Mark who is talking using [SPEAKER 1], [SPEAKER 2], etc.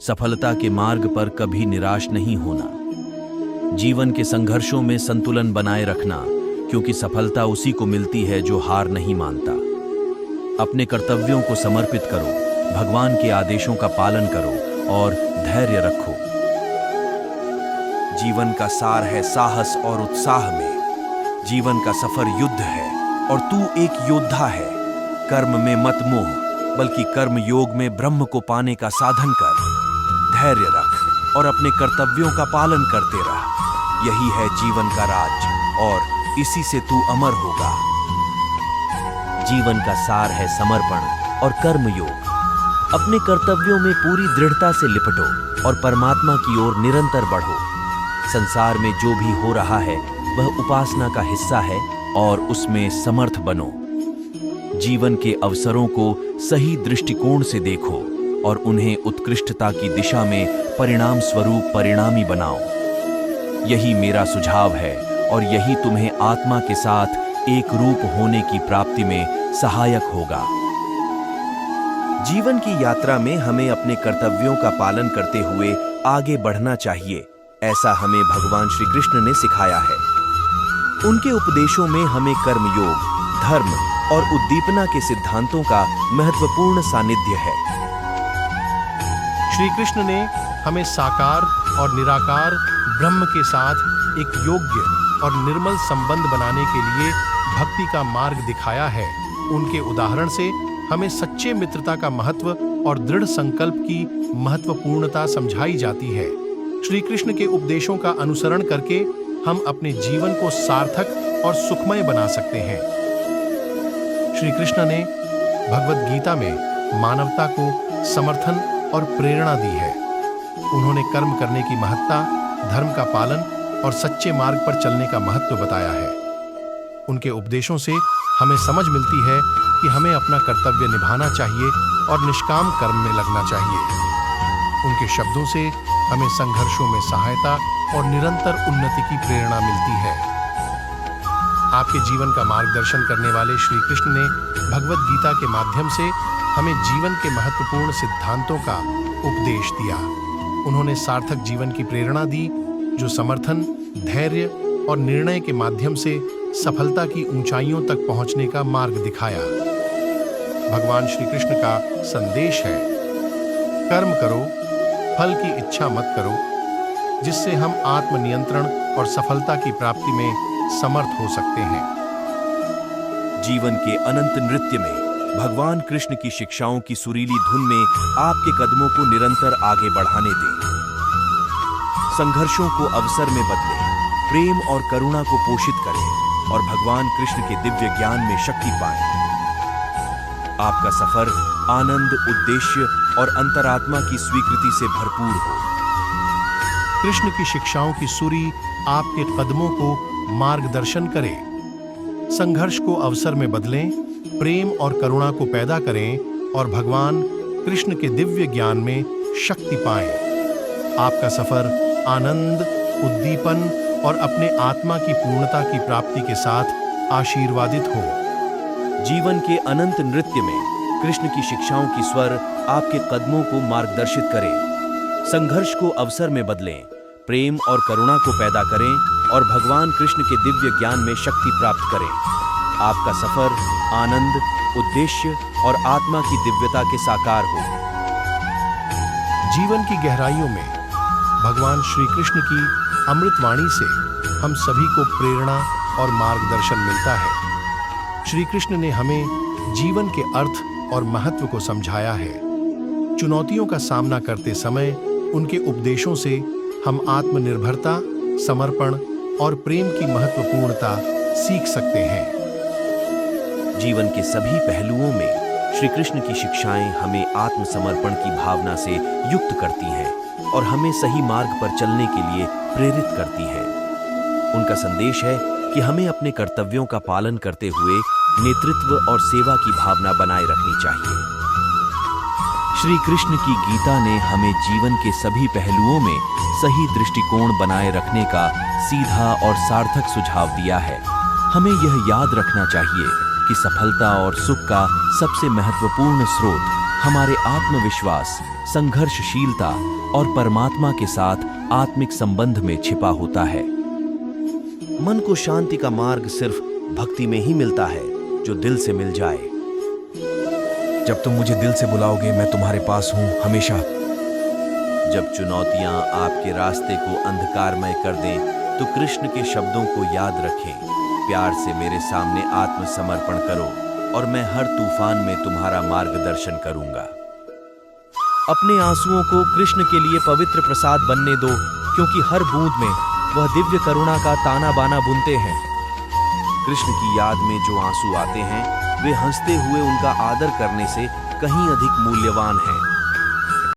[SPEAKER 1] सफलता के मार्ग पर कभी निराश नहीं होना, जीवन के संघर्षों में संतुलन बनाए रखना, क्योंकि सफलता उसी को मिलती है जो हार नहीं मानता। अपने कर्तव्यों को समर्पित करो, भगवान के आदेशों का पालन करो और धैर्य रखो। जीवन का सार है साहस और उत्साह में। जीवन का सफर युद्ध है और तू एक योद्धा है। कर्म में मत मोह, बल्कि कर्म योग में ब्रह्म को पाने का साधन कर। धैर्य रख और अपने कर्तव्यों का पालन करते रह। यही है जीवन का राज और इसी से तू अमर होगा। जीवन का सार है समर्पण और कर्म योग। अपने कर्तव्यों में पूरी दृढ़ता से लिपटो और परमात्मा की ओर निरंतर बढ़ो। संसार में जो भी हो रहा है वह उपासना का हिस्सा है और उसमें समर्थ बनो। जीवन के अवसरों को सही दृष्टिकोण से देखो और उन्हें उत्कृष्टता की दिशा में परिणाम स्वरूप परिणामी बनाओ। यही मेरा सुझाव है और यही तुम्हें आत्मा के साथ एक रूप होने की प्राप्ति में सहायक होगा। जीवन की यात्रा में हमें अपने कर्तव्यों का पालन करते हुए आगे बढ़ना चाहिए, ऐसा हमें भगवान श्री कृष्ण ने सिखाया है। उनके उपदेशों में हमें कर्मयोग, धर्म और उद्दीपना के सिद्धांतों का महत्वपूर्ण सानिध्य है।
[SPEAKER 2] श्री कृष्ण ने हमें साकार और निराकार ब्रह्म के साथ एक योग्य और निर्मल संबंध बनाने के लिए भक्ति का मार्ग दिखाया है। उनके उदाहरण से हमें सच्चे मित्रता का महत्व और दृढ़ संकल्प की महत्वपूर्णता समझाई जाती है। श्री कृष्ण के उपदेशों का अनुसरण करके हम अपने जीवन को सार्थक और सुखमय बना सकते हैं। श्री कृष्ण ने भगवद गीता में मानवता को समर्थन और प्रेरणा दी है। उन्होंने कर्म करने की महत्ता, धर्म का पालन और सच्चे मार्ग पर चलने का महत्व बताया है। उनके उपदेशों से हमें समझ मिलती है कि हमें अपना कर्तव्य निभाना चाहिए और निष्काम कर्म में लगना चाहिए। उनके शब्दों से हमें संघर्षों में सहायता और निरंतर उन्नति की प्रेरणा मिलती है। आपके जीवन का मार्गदर्शन करने वाले श्री कृष्ण ने भगवद गीता के माध्यम से हमें जीवन के महत्वपूर्ण सिद्धांतों का उपदेश दिया। उन्होंने सार्थक जीवन की प्रेरणा दी, जो समर्थन, धैर्य और निर्णय के माध्यम से सफलता की ऊंचाइयों तक पहुंचने का मार्ग दिखाया। भगवान श्री कृष्ण का संदेश है, कर्म करो, फल की इच्छा मत करो, जिससे हम आत्मनियंत्रण और सफलता की प्राप्ति में समर्थ हो सकते हैं।
[SPEAKER 1] जीवन के अनंत नृत्य में भगवान कृष्ण की शिक्षाओं की सुरीली धुन में आपके कदमों को निरंतर आगे बढ़ाने दें। संघर्षों को अवसर में बदलें, प्रेम और करुणा को पोषित करें और भगवान कृष्ण के दिव्य ज्ञान में शक्ति पाएं। आपका सफर आनंद, उद्देश्य और अंतरात्मा की स्वीकृति से भरपूर हो।
[SPEAKER 2] कृष्ण की शिक्षाओं की सुरी आपके कदमों को मार्गदर्शन करे। संघर्ष को अवसर में बदलें, प्रेम और करुणा को पैदा करें और भगवान कृष्ण के दिव्य ज्ञान में शक्ति पाएं। आपका सफर आनंद, उद्दीपन और अपने आत्मा की पूर्णता की प्राप्ति के साथ आशीर्वादित हो।
[SPEAKER 1] जीवन के अनंत नृत्य में कृष्ण की शिक्षाओं की स्वर आपके कदमों को मार्गदर्शित करें। संघर्ष को अवसर में बदलें, प्रेम और करुणा को पैदा करें और भगवान कृष्ण के दिव्य ज्ञान में शक्ति प्राप्त करें। आपका सफर आनंद, उद्देश्य और आत्मा की दिव्यता के साकार हो।
[SPEAKER 2] जीवन की गहराइयों में भगवान श्री कृष्ण की अमृतवाणी से हम सभी को प्रेरणा और मार्गदर्शन मिलता है। श्री कृष्ण ने हमें जीवन के अर्थ और महत्व को समझाया है। चुनौतियों का सामना करते समय उनके उपदेशों से हम आत्मनिर्भरता, समर्पण और प्रेम की महत्वपूर्णता सीख सकते हैं।
[SPEAKER 1] जीवन के सभी पहलुओं में श्री कृष्ण की शिक्षाएं हमें आत्मसमर्पण की भावना से युक्त करती हैं और हमें सही मार्ग पर चलने के लिए प्रेरित करती हैं। उनका संदेश है कि हमें अपने कर्तव्यों का पालन करते हुए नेतृत्व और सेवा की भावना बनाए रखनी चाहिए। श्री कृष्ण की गीता ने हमें जीवन के सभी पहलुओं में सही दृष्टिकोण बनाए रखने का सीधा और सार्थक सुझाव दिया है। हमें यह याद रखना चाहिए कि सफलता और सुख का सबसे महत्वपूर्ण स्रोत हमारे आत्मविश्वास, संघर्षशीलता और परमात्मा के साथ आत्मिक संबंध में छिपा होता है। मन को शांति का मार्ग सिर्फ भक्ति में ही मिलता है, जो दिल से मिल जाए।
[SPEAKER 3] जब तुम मुझे दिल से बुलाओगे, मैं तुम्हारे पास हूं हमेशा।
[SPEAKER 1] जब चुनौतियां आपके रास्ते को अंधकारमय कर दें, तो कृष्ण के शब्दों को याद रखें। प्यार से मेरे सामने आत्मसमर्पण करो और मैं हर तूफान में तुम्हारा मार्गदर्शन करूंगा। अपने आंसुओं को कृष्ण के लिए पवित्र प्रसाद बनने दो, क्योंकि हर बूंद में वह दिव्य करुणा का ताना बाना बुनते हैं। कृष्ण की याद में जो आंसू आते हैं, वे हंसते हुए उनका आदर करने से कहीं अधिक मूल्यवान हैं।